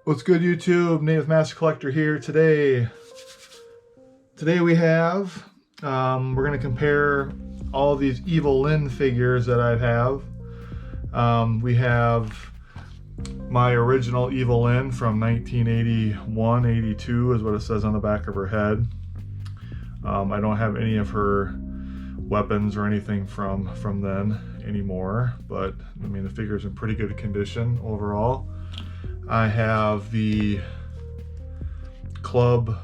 What's good, YouTube? Name is Master Collector here. Today we have, we're going to compare all of these Evil-Lyn figures that I have. We have my original Evil-Lyn from 1981-82 is what it says on the back of her head. I don't have any of her weapons or anything from then anymore, but I mean the figure's in pretty good condition overall. I have the Club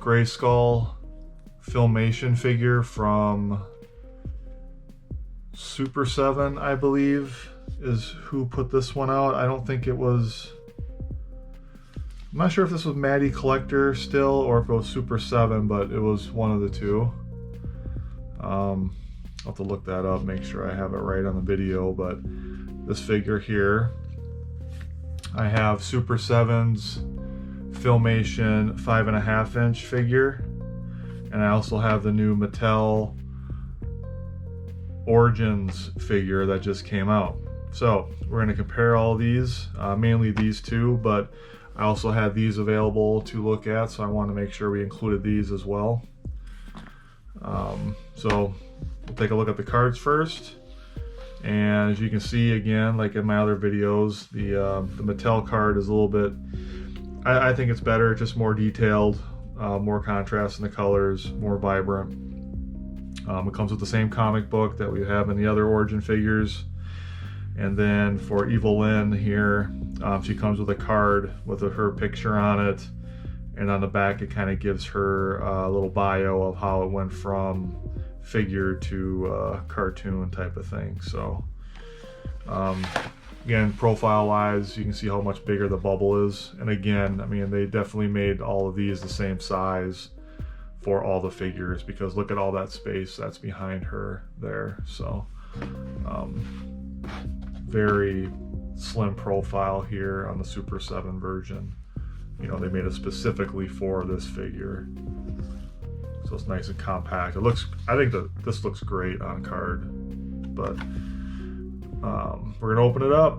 Grayskull Filmation figure from Super 7, I believe, is who put this one out. I don't think it was... I'm not sure if this was Matty Collector still or if it was Super 7, but it was one of the two. I'll have to look that up, make sure I have it right on the video, but this figure here, I have Super 7's Filmation 5.5-inch figure, and I also have the new Mattel Origins figure that just came out. So we're going to compare all these, mainly these two, but I also had these available to look at, so I want to make sure we included these as well. So we'll take a look at the cards first. And as you can see, again, like in my other videos, the Mattel card is a little bit, I think it's better, just more detailed, more contrast in the colors, more vibrant. It comes with the same comic book that we have in the other Origin figures. And then for Evil-Lyn here, she comes with a card with her picture on it. And on the back, it kind of gives her a little bio of how it went from figure to cartoon type of thing. So again, profile wise, you can see how much bigger the bubble is, and again, I mean, they definitely made all of these the same size for all the figures, because look at all that space that's behind her there. So very slim profile here on the Super 7 version. You know, they made it specifically for this figure. So it's nice and compact. It looks, I think that this looks great on card, but we're gonna open it up.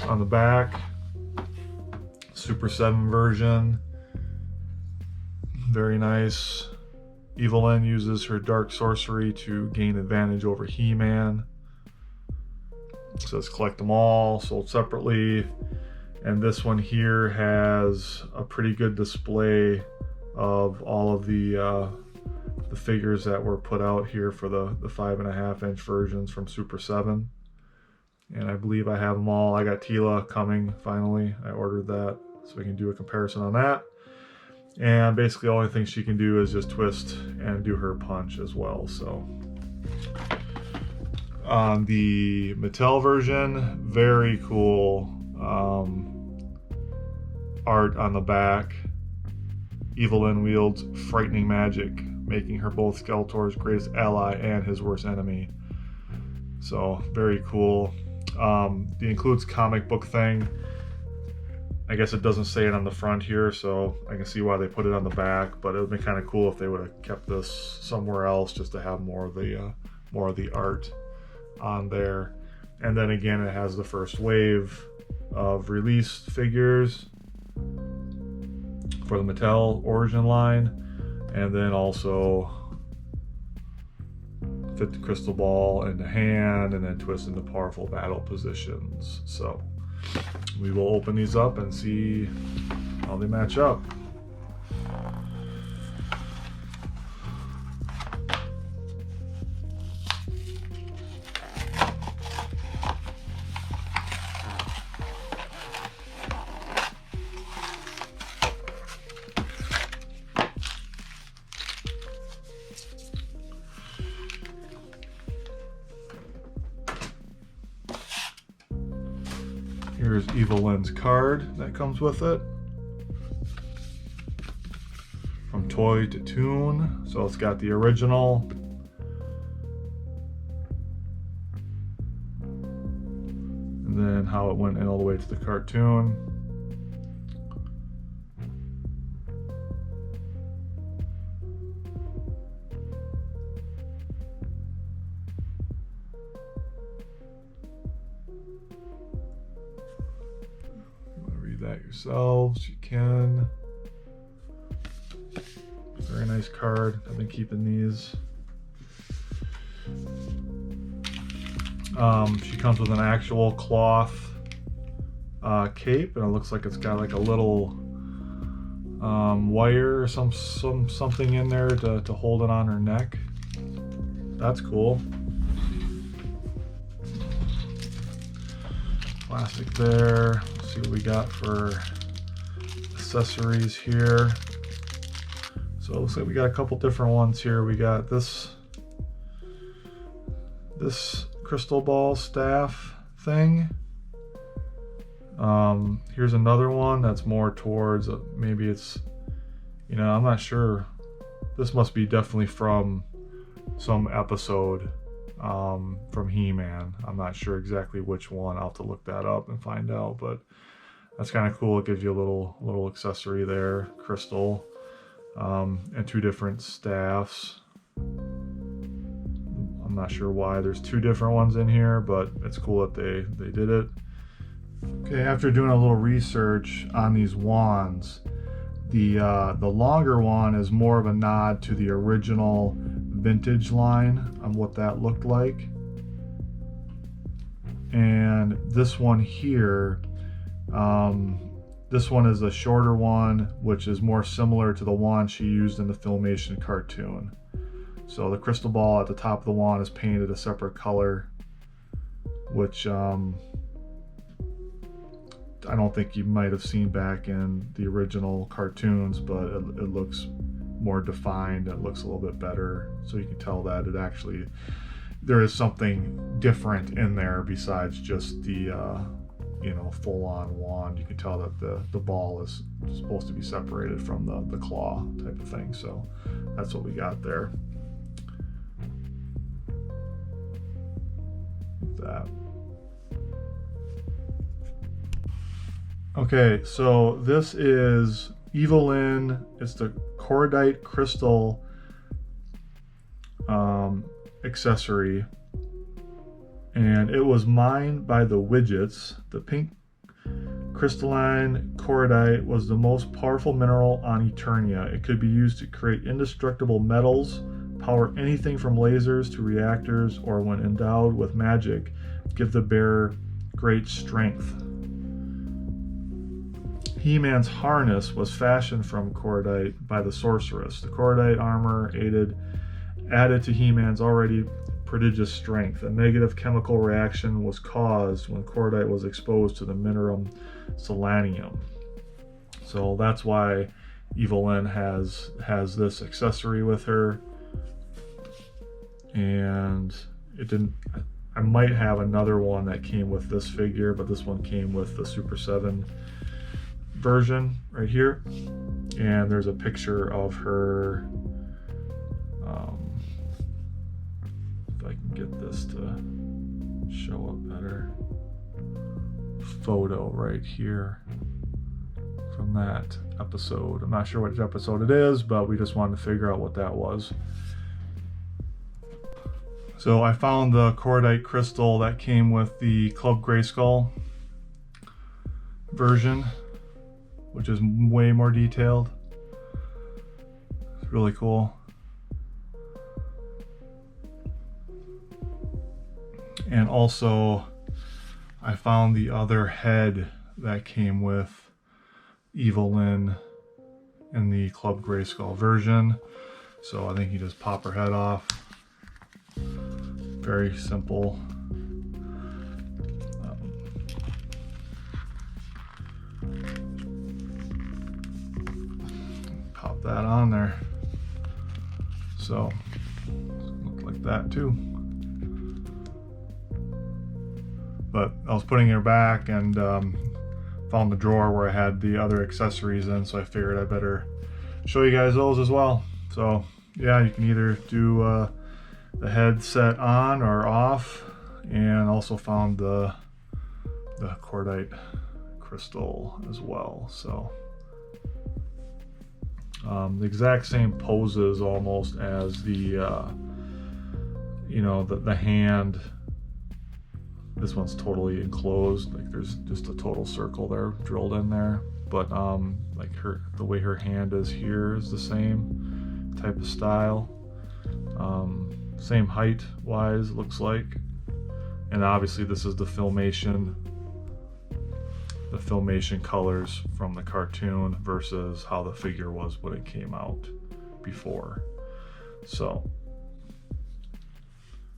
On the back, Super 7 version, very nice. Evil-Lyn uses her dark sorcery to gain advantage over He-Man. It says collect them all, sold separately. And this one here has a pretty good display of all of the figures that were put out here for the 5.5-inch versions from Super 7. And I believe I have them all. I got Tila coming finally. I ordered that so we can do a comparison on that. And basically the only thing she can do is just twist and do her punch as well. So on the Mattel version, very cool art on the back. Evil-Lyn wields frightening magic, making her both Skeletor's greatest ally and his worst enemy. So very cool. It includes comic book thing. I guess it doesn't say it on the front here, so I can see why they put it on the back, but it would be kind of cool if they would have kept this somewhere else just to have more of the art on there. And then again, it has the first wave of released figures for the Mattel Origin line, and then also fit the crystal ball in the hand and then twist into powerful battle positions. So we will open these up and see how they match up. Here's Evil-Lyn's card that comes with it. From toy to tune. So it's got the original. And then how it went in all the way to the cartoon. that yourselves, you can. Very nice card. I've been keeping these. She comes with an actual cloth cape, and it looks like it's got like a little wire or something in there to hold it on her neck. That's cool. Plastic there. Let's see what we got for accessories here. So it looks like we got a couple different ones here. We got this crystal ball staff thing. Here's another one that's more towards maybe it's, you know, I'm not sure. This must be definitely from some episode from He-Man. I'm not sure exactly which one. I'll have to look that up and find out, but that's kind of cool. It gives you a little accessory there, crystal, and two different staffs. I'm not sure why there's two different ones in here, but it's cool that they did it. Okay, after doing a little research on these wands, the longer one is more of a nod to the original vintage line on what that looked like. And this one here, this one is a shorter one, which is more similar to the wand she used in the Filmation cartoon. So the crystal ball at the top of the wand is painted a separate color, which I don't think you might have seen back in the original cartoons, but it looks more defined. It looks a little bit better, so you can tell that it actually, there is something different in there besides just the you know, full-on wand. You can tell that the ball is supposed to be separated from the claw type of thing. So that's what we got there. That. Okay, so this is Evil-Lyn. It's the cordite crystal accessory, and it was mined by the Widgets. The pink crystalline cordite was the most powerful mineral on Eternia. It could be used to create indestructible metals, power anything from lasers to reactors, or when endowed with magic, give the bearer great strength. He-Man's harness was fashioned from cordite by the sorceress. The cordite armor added to He-Man's already prodigious strength. A negative chemical reaction was caused when cordite was exposed to the mineral selenium. So that's why Evil-Lyn has this accessory with her. And it didn't, I might have another one that came with this figure, but this one came with the Super 7 version right here. And there's a picture of her, if I can get this to show up better, photo right here from that episode. I'm not sure which episode it is, but we just wanted to figure out what that was. So I found the cordite crystal that came with the Club Grayskull version, which is way more detailed. It's really cool. And also, I found the other head that came with Evil-Lyn in the Club Grayskull version. So I think you just pop her head off. Very simple. Pop that on there. So, look like that too. But I was putting her back and found the drawer where I had the other accessories in, so I figured I better show you guys those as well. So yeah, you can either do the headset on or off, and also found the cordite crystal as well. So the exact same poses almost as the you know, the hand This one's totally enclosed, like there's just a total circle there drilled in there. But like the way her hand is here is the same type of style. Same height wise, looks like. And obviously this is the Filmation colors from the cartoon versus how the figure was when it came out before. So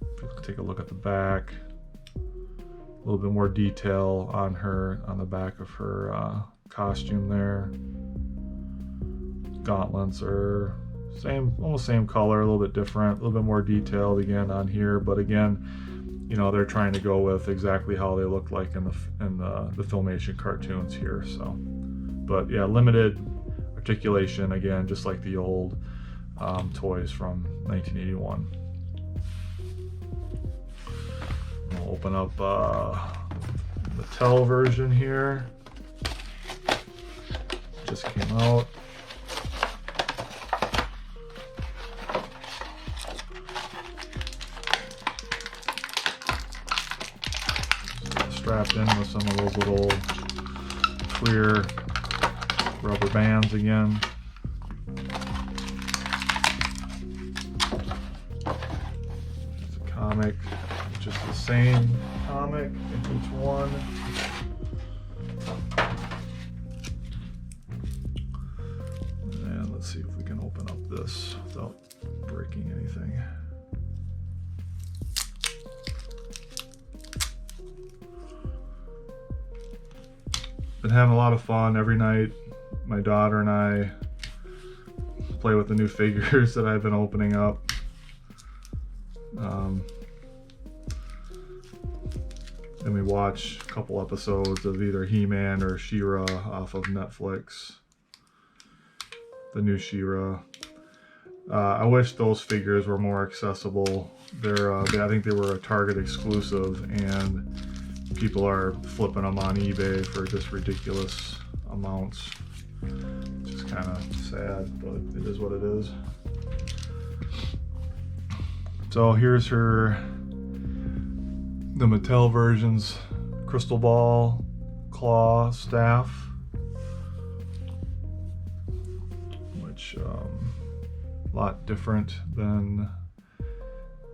if you take a look at the back, a little bit more detail on her, on the back of her costume there. Gauntlets are same, almost same color, a little bit different, a little bit more detailed again on here, but again, you know, they're trying to go with exactly how they look like in the Filmation cartoons here. So, but yeah, limited articulation again, just like the old toys from 1981. We'll open up Mattel version here. Just came out. Strapped in with some of those little clear rubber bands again. It's a comic, just the same comic in each one. And let's see if we can open up this without breaking anything. Been having a lot of fun every night. My daughter and I play with the new figures that I've been opening up. Then we watch a couple episodes of either He-Man or She-Ra off of Netflix. The new She-Ra. I wish those figures were more accessible. I think they were a Target exclusive, and people are flipping them on eBay for just ridiculous amounts. Which is kind of sad, but it is what it is. So here's the Mattel version's crystal ball claw staff, which a lot different than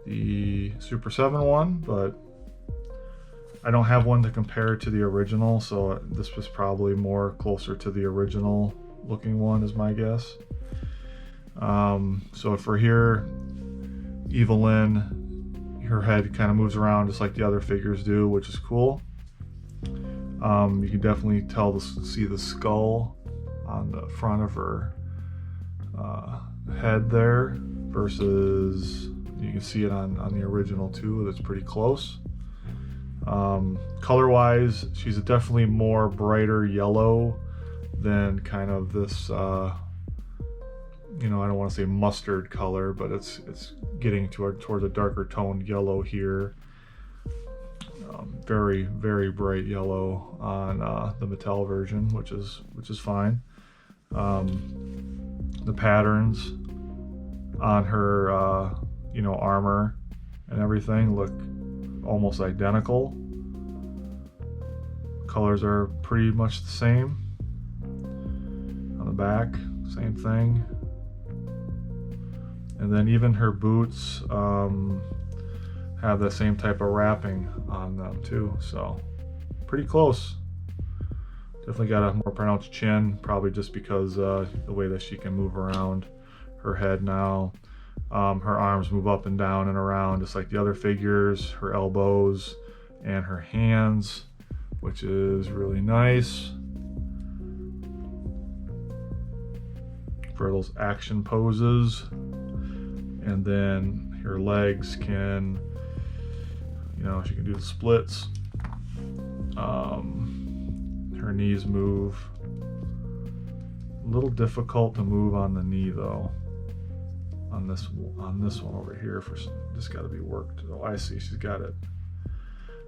the Super 7 one, but I don't have one to compare to the original, so this was probably more closer to the original looking one is my guess. So for here, Evil-Lyn, her head kind of moves around just like the other figures do, which is cool. You can definitely see the skull on the front of her head there, versus you can see it on the original too. That's pretty close. Color wise, she's definitely more brighter yellow than kind of this you know, I don't want to say mustard color, but it's getting towards a darker toned yellow here. Very, very bright yellow on the Mattel version, which is fine. The patterns on her you know, armor and everything look almost identical. Colors are pretty much the same. On the back, same thing. And then even her boots have the same type of wrapping on them too, so pretty close. Definitely got a more pronounced chin, probably just because the way that she can move around her head now. Her arms move up and down and around just like the other figures, her elbows and her hands, which is really nice for those action poses. And then her legs can, you know, she can do the splits. Her knees move. A little difficult to move on the knee though. On this one over here, just got to be worked. Oh, I see. She's got it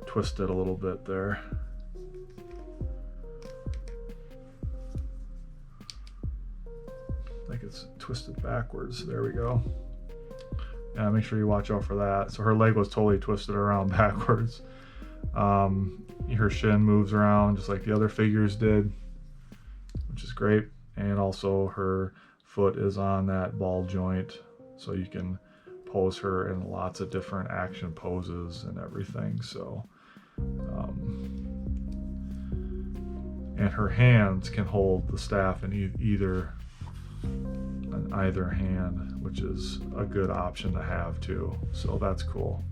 twisted a little bit there. Like it's twisted backwards. There we go. Yeah, make sure you watch out for that. So her leg was totally twisted around backwards. Her shin moves around just like the other figures did, which is great. And also her foot is on that ball joint, so you can pose her in lots of different action poses and everything. So and her hands can hold the staff in either hand, which is a good option to have too. So that's cool.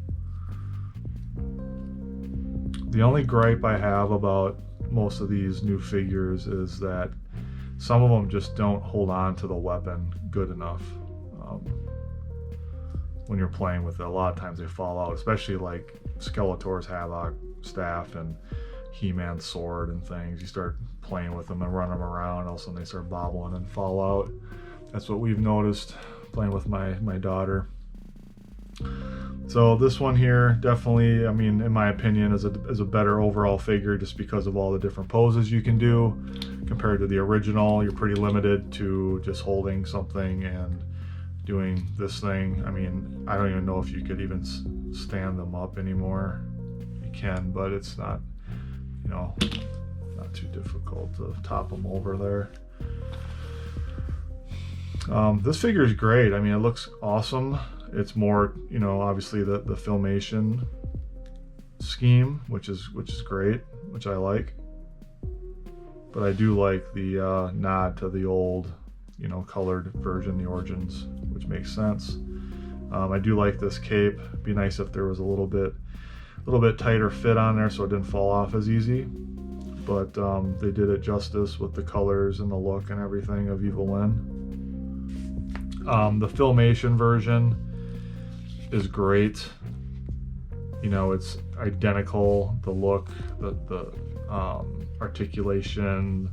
The only gripe I have about most of these new figures is that some of them just don't hold on to the weapon good enough. When you're playing with it, a lot of times they fall out, especially like Skeletor's Havoc staff and He-Man's sword and things. You start playing with them and run them around, all of a sudden they start bobbling and fall out. That's what we've noticed playing with my daughter. So this one here definitely, I mean, in my opinion, is a better overall figure just because of all the different poses you can do. Compared to the original, you're pretty limited to just holding something and doing this thing. I mean, I don't even know if you could even stand them up anymore. You can, but it's not, you know, not too difficult to top them over there. This figure is great. I mean, it looks awesome. It's more, you know, obviously the Filmation scheme, which is great, which I like. But I do like the nod to the old, you know, colored version, the Origins, which makes sense. I do like this cape. It'd be nice if there was a little bit tighter fit on there so it didn't fall off as easy. But they did it justice with the colors and the look and everything of Evil-Lyn. The Filmation version is great. You know, it's identical. The look, the articulation,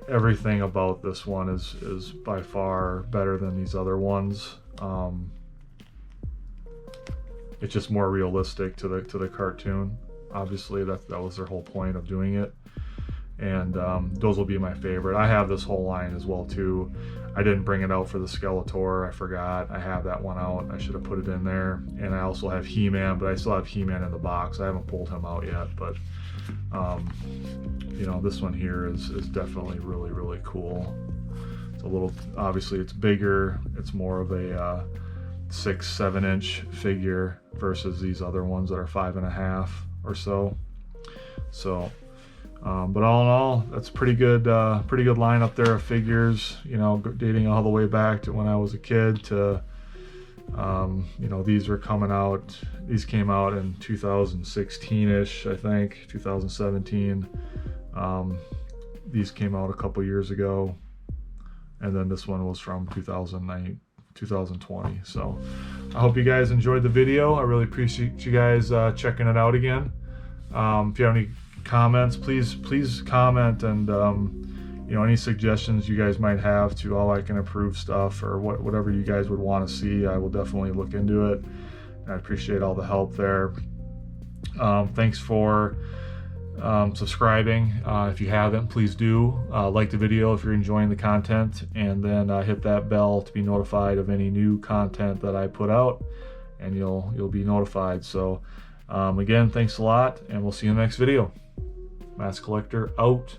everything about this one is by far better than these other ones. It's just more realistic to the cartoon. Obviously, that was their whole point of doing it. And those will be my favorite. I have this whole line as well too. I didn't bring it out for the Skeletor. I forgot. I have that one out. I should have put it in there. And I also have He-Man, but I still have He-Man in the box. I haven't pulled him out yet, but you know, this one here is definitely really, really cool. It's a little, obviously it's bigger. It's more of a 6-7 inch figure versus these other ones that are 5.5 or so. So but all in all, that's pretty good lineup there of figures, you know, dating all the way back to when I was a kid to, you know, these came out in 2016-ish, I think, 2017. These came out a couple years ago, and then this one was from 2020. So I hope you guys enjoyed the video. I really appreciate you guys checking it out again. If you have any comments, please comment, and you know, any suggestions you guys might have to how I can improve stuff or whatever you guys would want to see, I will definitely look into it. I appreciate all the help there. Thanks for subscribing. If you haven't, please do like the video if you're enjoying the content, and then hit that bell to be notified of any new content that I put out, and you'll be notified. So again, thanks a lot, and we'll see you in the next video. Mask Collector out.